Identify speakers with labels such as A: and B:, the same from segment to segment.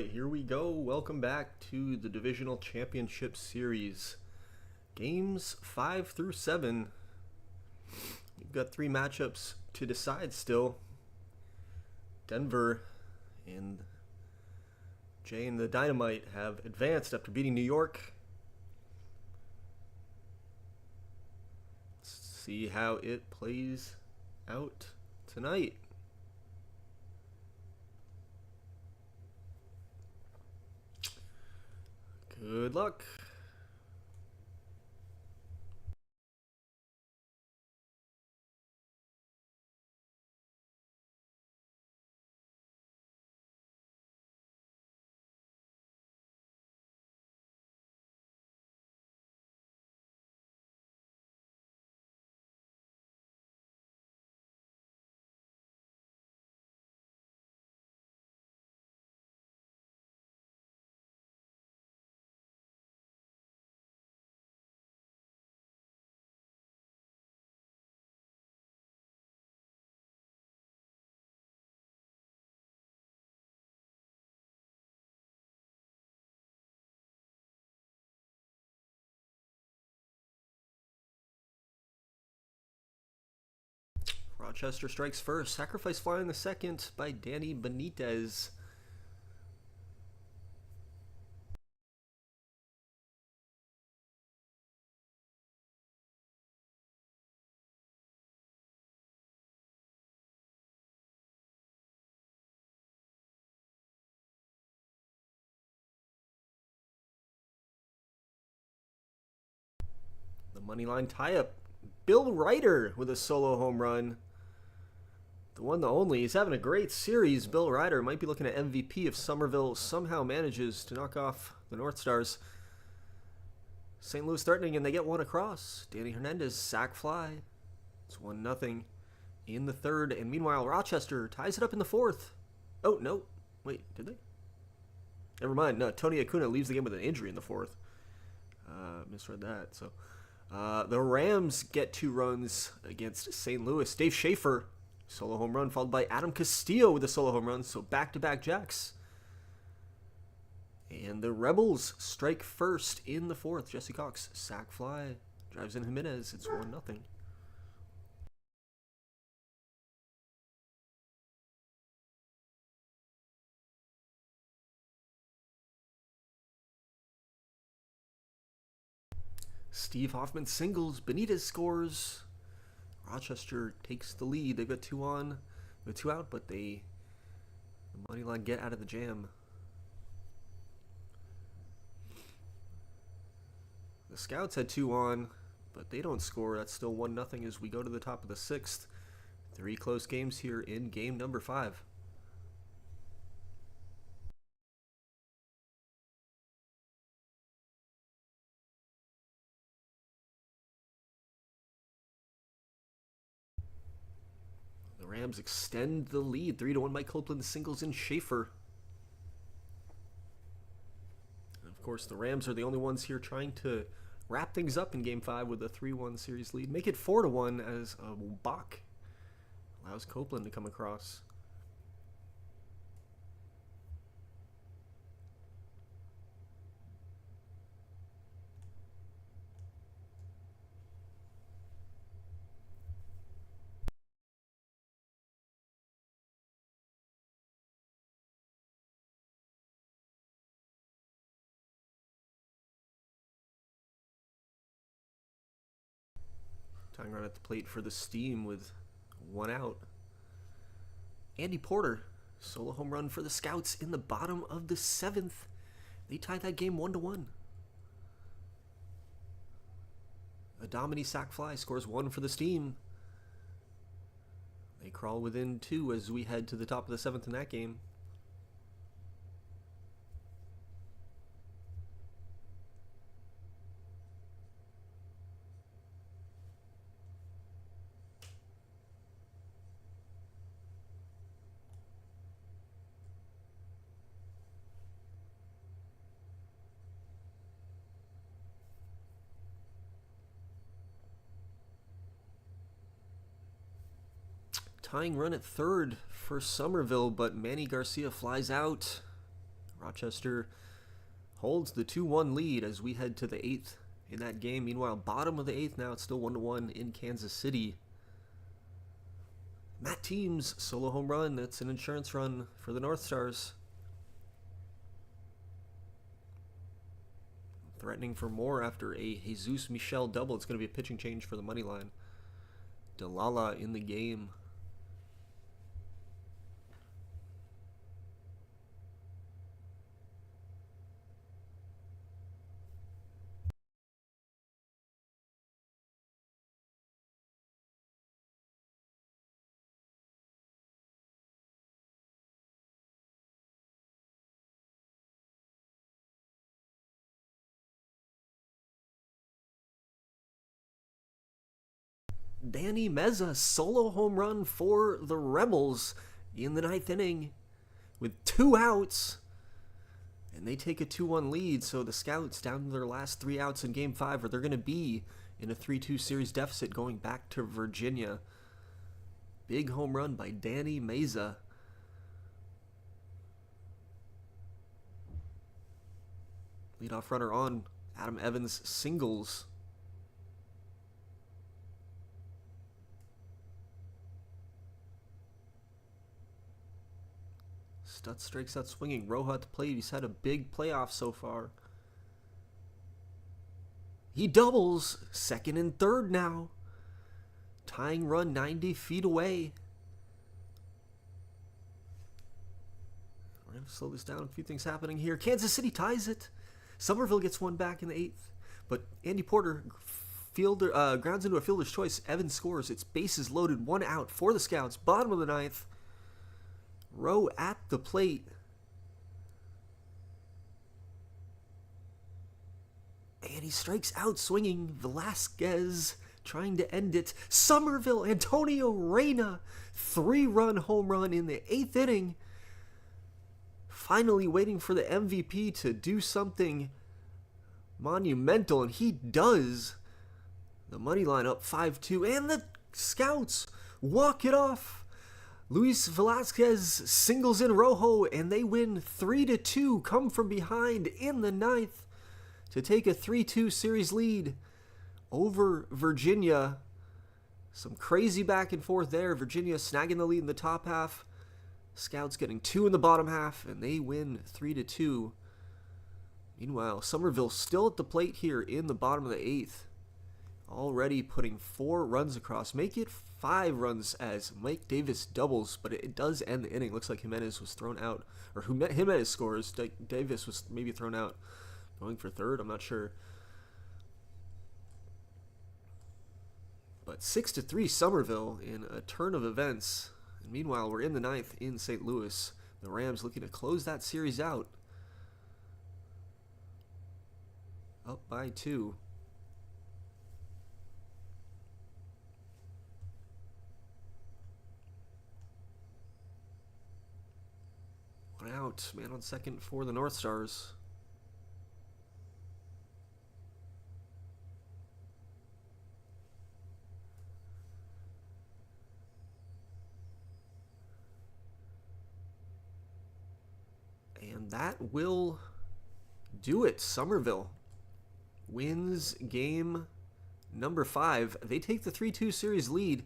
A: right, here we go. Welcome back to the Divisional Championship Series. Games 5 through 7. We've got 3 matchups to decide still. Denver and Jay and the Dynamite have advanced after beating New York. Let's see how it plays out tonight. Good luck. Rochester strikes first. Sacrifice fly in the second by Danny Benitez. The money line tie-up. Bill Ryder with a solo home run. The one, the only. He's having a great series. Bill Ryder might be looking at MVP if Somerville somehow manages to knock off the North Stars. St. Louis threatening, and they get one across. Danny Hernandez, sac fly. It's 1-0 in the third. And meanwhile, Rochester ties it up in the fourth. Oh, no. Wait, did they? Never mind. No, Tony Acuna leaves the game with an injury in the fourth. Misread that. So the Rams get 2 runs against St. Louis. Dave Schaefer, solo home run, followed by Adam Castillo with a solo home run. So back-to-back jacks. And the Rebels strike first in the fourth. Jesse Cox, sac fly, drives in Jimenez. It's 1-0. Steve Hoffman singles. Benitez scores. Rochester takes the lead. They've got 2 on, they've got 2 out, but the money line get out of the jam. The Scouts had 2 on, but they don't score. That's still 1-0 as we go to the top of the 6th. 3 close games here in game number 5. The Rams extend the lead. 3-1 Mike Copeland singles in Schaefer. And of course, the Rams are the only ones here trying to wrap things up in Game 5 with a 3-1 series lead. Make it 4-1 as Bach allows Copeland to come across. Tying run at the plate for the Steam with 1 out. Andy Porter, solo home run for the Scouts in the bottom of the 7th. They tied that game 1-1. Adomini sac fly scores 1 for the Steam. They crawl within 2 as we head to the top of the 7th in that game. Tying run at third for Somerville, but Manny Garcia flies out. Rochester holds the 2-1 lead as we head to the 8th in that game. Meanwhile, bottom of the 8th now, it's still 1-1 in Kansas City. Matt Teams, solo home run. That's an insurance run for the North Stars. Threatening for more after a Jesus Michel double. It's going to be a pitching change for the money line. Delala in the game. Danny Meza, solo home run for the Rebels in the 9th inning with 2 outs. And they take a 2-1 lead, so the Scouts down to their last 3 outs in Game 5, or they're going to be in a 3-2 series deficit going back to Virginia. Big home run by Danny Meza. Leadoff runner on. Adam Evans singles. Stutz strikes out swinging. Roja at the plate. He's had a big playoff so far. He doubles. Second and third now. Tying run 90 feet away. We're going to slow this down. A few things happening here. Kansas City ties it. Somerville gets one back in the 8th. But Andy Porter grounds into a fielder's choice. Evans scores. It's bases loaded. 1 out for the Scouts. Bottom of the 9th. Rowe at the plate. And he strikes out swinging. Velasquez trying to end it. Somerville, Antonio Reyna, 3-run home run in the 8th inning. Finally waiting for the MVP to do something monumental, and he does. The money line up 5-2, and the Scouts walk it off. Luis Velasquez singles in Rojo, and they win 3-2, come from behind in the 9th to take a 3-2 series lead over Virginia. Some crazy back and forth there. Virginia snagging the lead in the top half. Scouts getting 2 in the bottom half, and they win 3-2. Meanwhile, Somerville still at the plate here in the bottom of the 8th. Already putting 4 runs across. Make it 5 runs as Mike Davis doubles, but it does end the inning. Looks like Jimenez was thrown out. Or Jimenez scores. Davis was maybe thrown out. Going for third, I'm not sure. But 6-3 Somerville in a turn of events. And meanwhile, we're in the 9th in St. Louis. The Rams looking to close that series out. Up by 2. One out. Man on second for the North Stars. And that will do it. Somerville wins game number 5. They take the 3-2 series lead.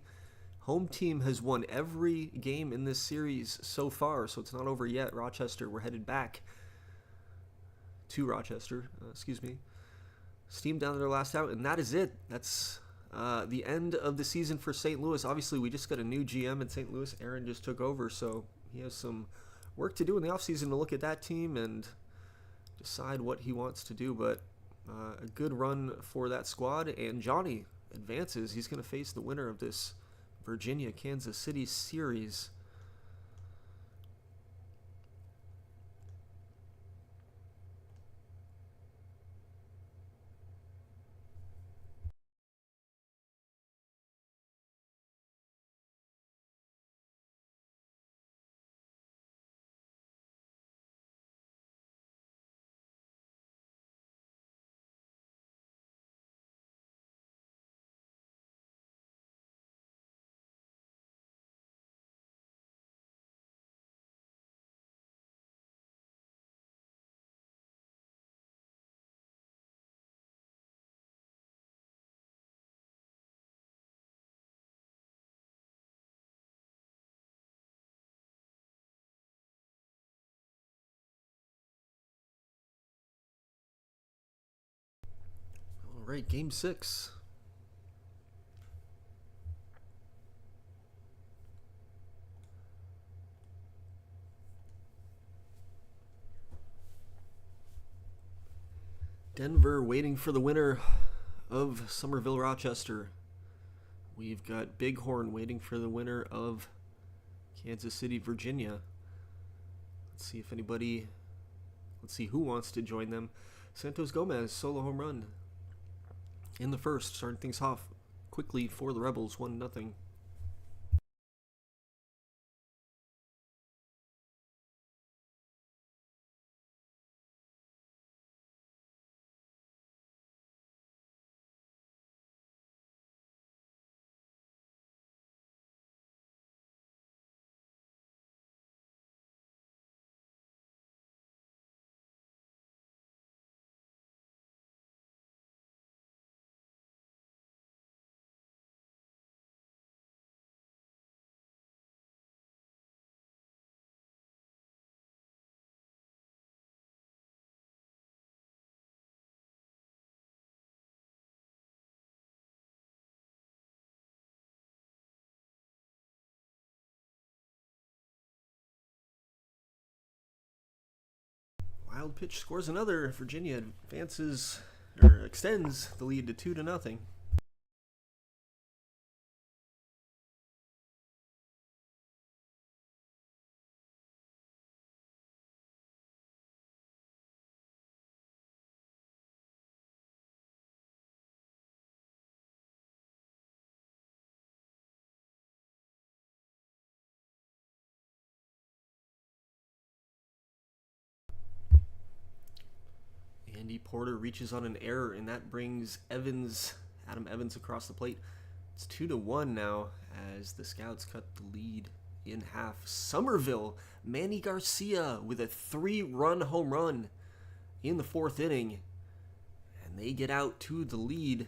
A: Home team has won every game in this series so far, so it's not over yet. Rochester, we're headed back to Rochester. Steam down to their last out, and that is it. That's the end of the season for St. Louis. Obviously, we just got a new GM in St. Louis. Aaron just took over, so he has some work to do in the offseason to look at that team and decide what he wants to do. But a good run for that squad, and Johnny advances. He's going to face the winner of this Virginia-Kansas City series. right, game 6. Denver waiting for the winner of Somerville Rochester. We've got Bighorn waiting for the winner of Kansas City, Virginia. Let's see if anybody, let's see who wants to join them. Santos Gomez, solo home run in the first, starting things off quickly for the Rebels, 1-0. Wild pitch scores another. Virginia advances or extends the lead to 2-0. Andy Porter reaches on an error, and that brings Adam Evans across the plate. It's 2-1 now as the Scouts cut the lead in half. Somerville, Manny Garcia with a 3-run home run in the 4th inning, and they get out to the lead.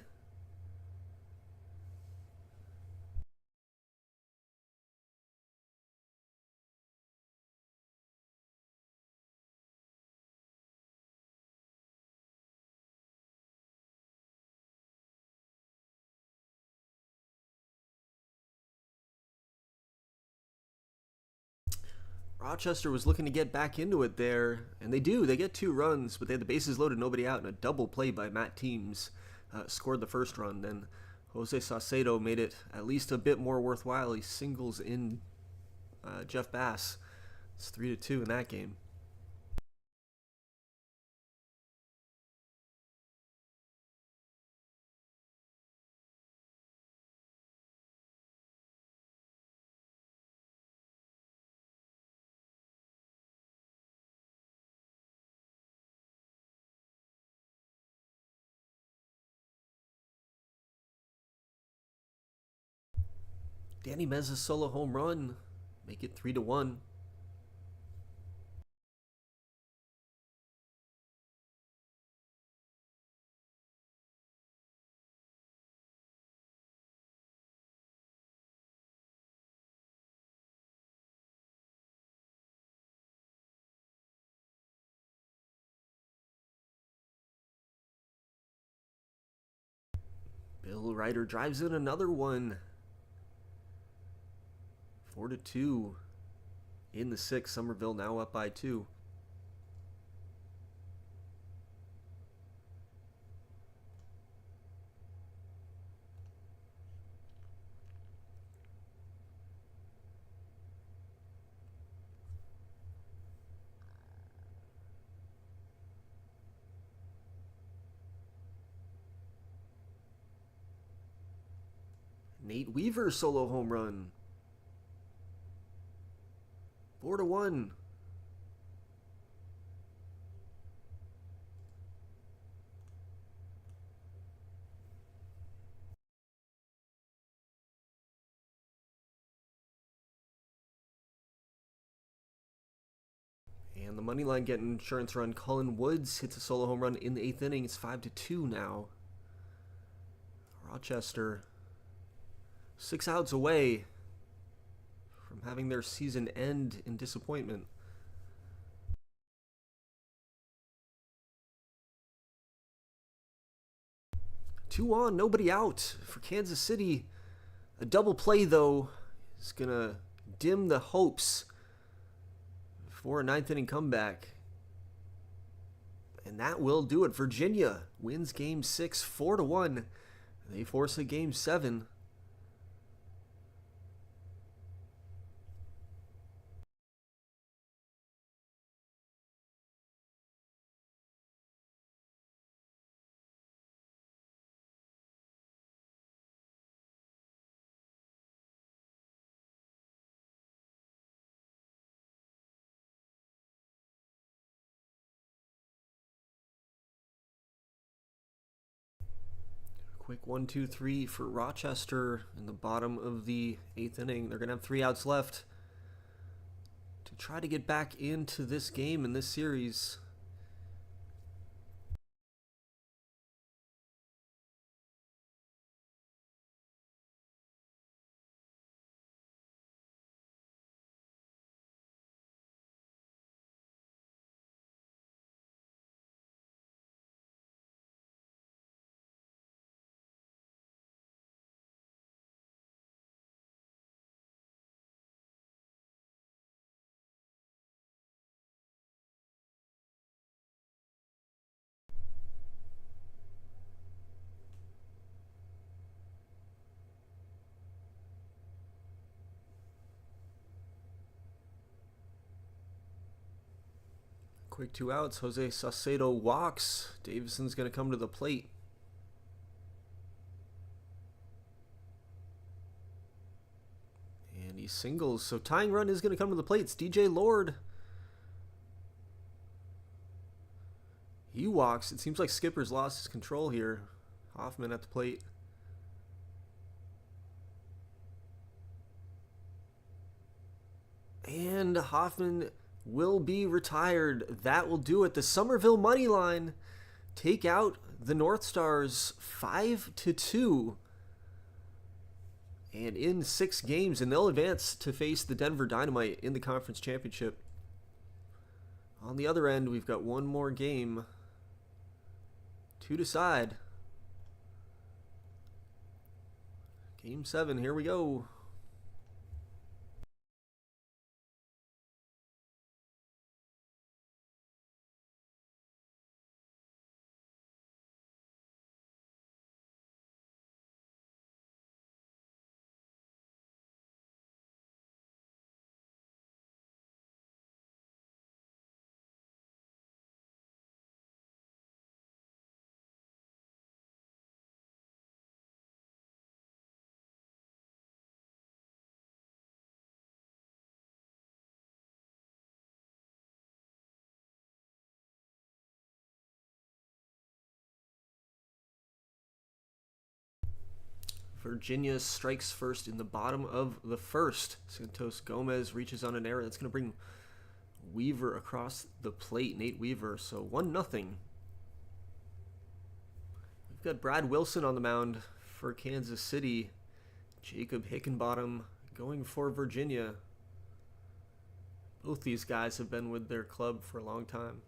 A: Rochester was looking to get back into it there, and they do. They get 2 runs, but they had the bases loaded, nobody out, and a double play by Matt Teams scored the first run. Then Jose Saucedo made it at least a bit more worthwhile. He singles in Jeff Bass. It's 3-2 in that game. Danny Mez's solo home run, make it 3-1. Bill Ryder drives in another one. 4-2 in the 6th. Somerville now up by 2. Nate Weaver solo home run. 4-1. And the money line getting insurance run. Cullen Woods hits a solo home run in the 8th inning. It's 5-2 now. Rochester 6 outs away from having their season end in disappointment. 2 on, nobody out for Kansas City. A double play, though, is going to dim the hopes for a ninth inning comeback. And that will do it. Virginia wins Game 6 4-1. They force a Game 7. Quick 1-2-3 for Rochester in the bottom of the 8th inning. They're going to have 3 outs left to try to get back into this game in this series. Quick 2 outs. Jose Saucedo walks. Davison's going to come to the plate. And he singles. So tying run is going to come to the plate. It's DJ Lord. He walks. It seems like Skipper's lost his control here. Hoffman at the plate. And Hoffman will be retired. That will do it. The Somerville money line take out the North Stars 5-2. And in 6 games, and they'll advance to face the Denver Dynamite in the conference championship. On the other end, we've got one more game to decide. Game 7, here we go. Virginia strikes first in the bottom of the first. Santos Gomez reaches on an error. That's going to bring Weaver across the plate. Nate Weaver. So 1-0. We've got Brad Wilson on the mound for Kansas City. Jacob Hickenbottom going for Virginia. Both these guys have been with their club for a long time.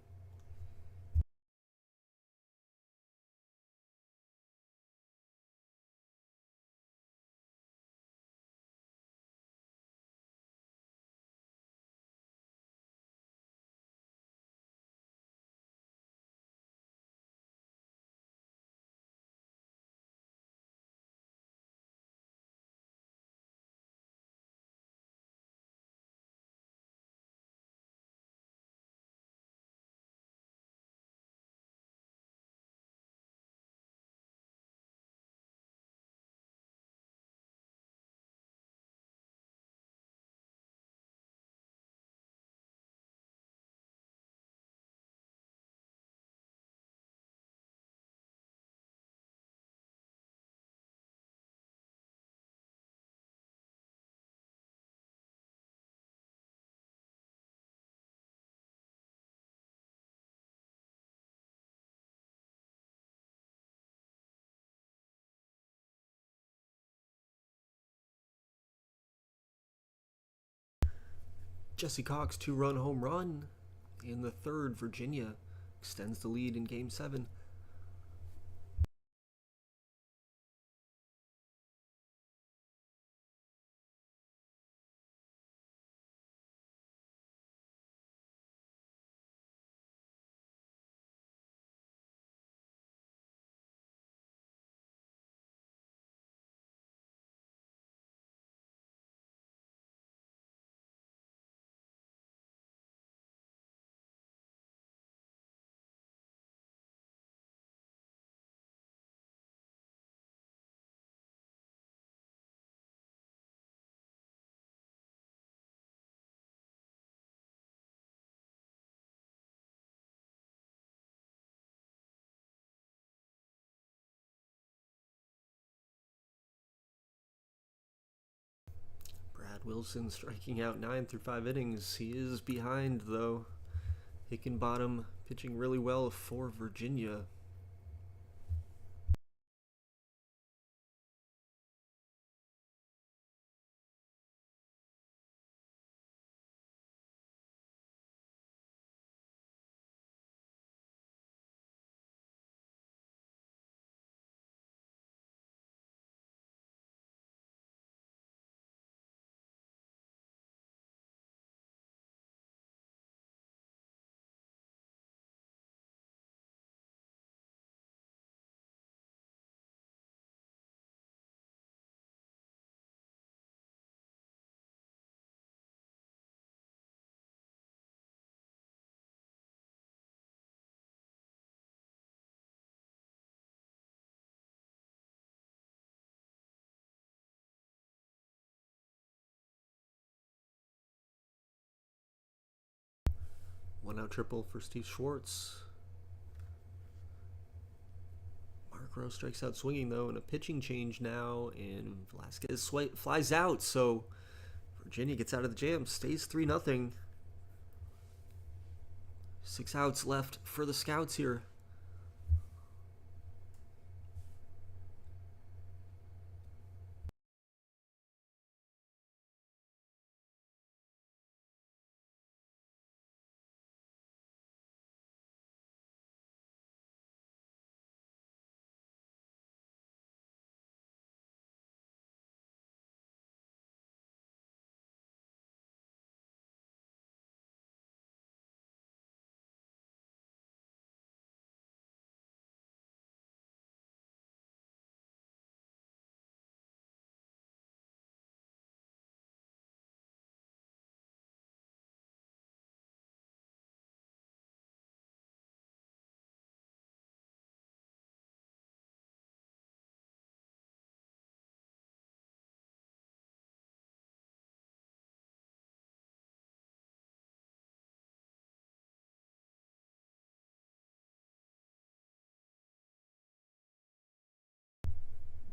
A: Jesse Cox 2-run home run in the third. Virginia extends the lead in Game 7. Chad Wilson striking out 9 through 5 innings. He is behind, though. Hickenbottom pitching really well for Virginia. One out triple for Steve Schwartz. Mark Rowe strikes out swinging, though, and a pitching change now, and Velasquez flies out, so Virginia gets out of the jam, stays 3-0. 6 outs left for the Scouts here.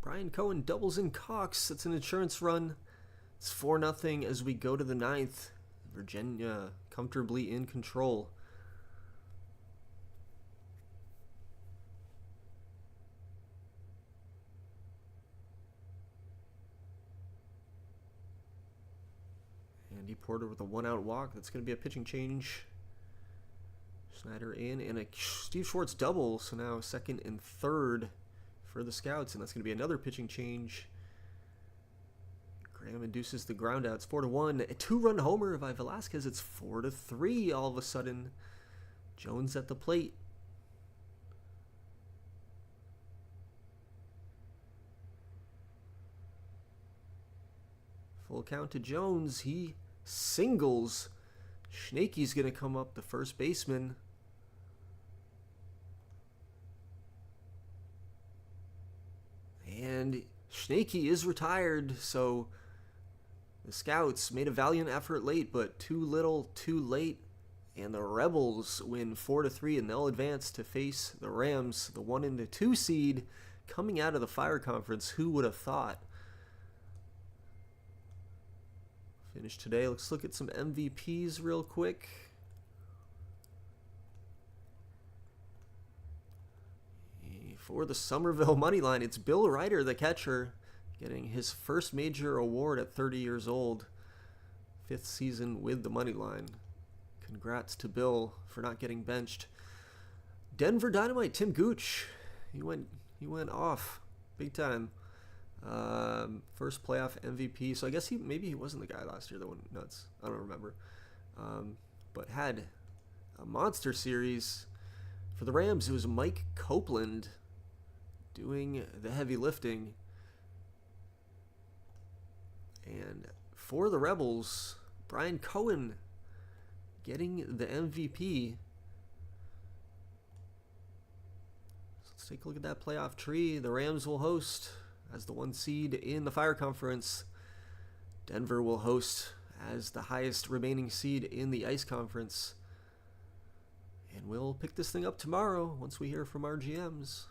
A: Brian Cohen doubles in Cox. That's an insurance run. It's 4-0 as we go to the 9th. Virginia comfortably in control. Andy Porter with a 1-out walk. That's going to be a pitching change. Snyder in, and a Steve Schwartz double. So now second and third for the Scouts, and that's going to be another pitching change. Graham induces the ground out. It's 4-1. A 2-run homer by Velasquez. It's 4-3 all of a sudden. Jones at the plate. Full count to Jones. He singles. Schneke's going to come up, the first baseman. And Schnake is retired, so the Scouts made a valiant effort late, but too little, too late. And the Rebels win 4-3, and they'll advance to face the Rams, the 1 and 2 seed, coming out of the Fire Conference. Who would have thought? Finish today. Let's look at some MVPs real quick. For the Somerville money line, it's Bill Ryder, the catcher, getting his first major award at 30 years old. 5th season with the money line. Congrats to Bill for not getting benched. Denver Dynamite, Tim Gooch. He went off big time. First playoff MVP. So I guess maybe he wasn't the guy last year that went nuts. I don't remember. But had a monster series. For the Rams, it was Mike Copeland doing the heavy lifting. And for the Rebels, Brian Cohen getting the MVP. So let's take a look at that playoff tree. The Rams will host as the 1 seed in the Fire Conference. Denver will host as the highest remaining seed in the Ice Conference. And we'll pick this thing up tomorrow once we hear from our GMs.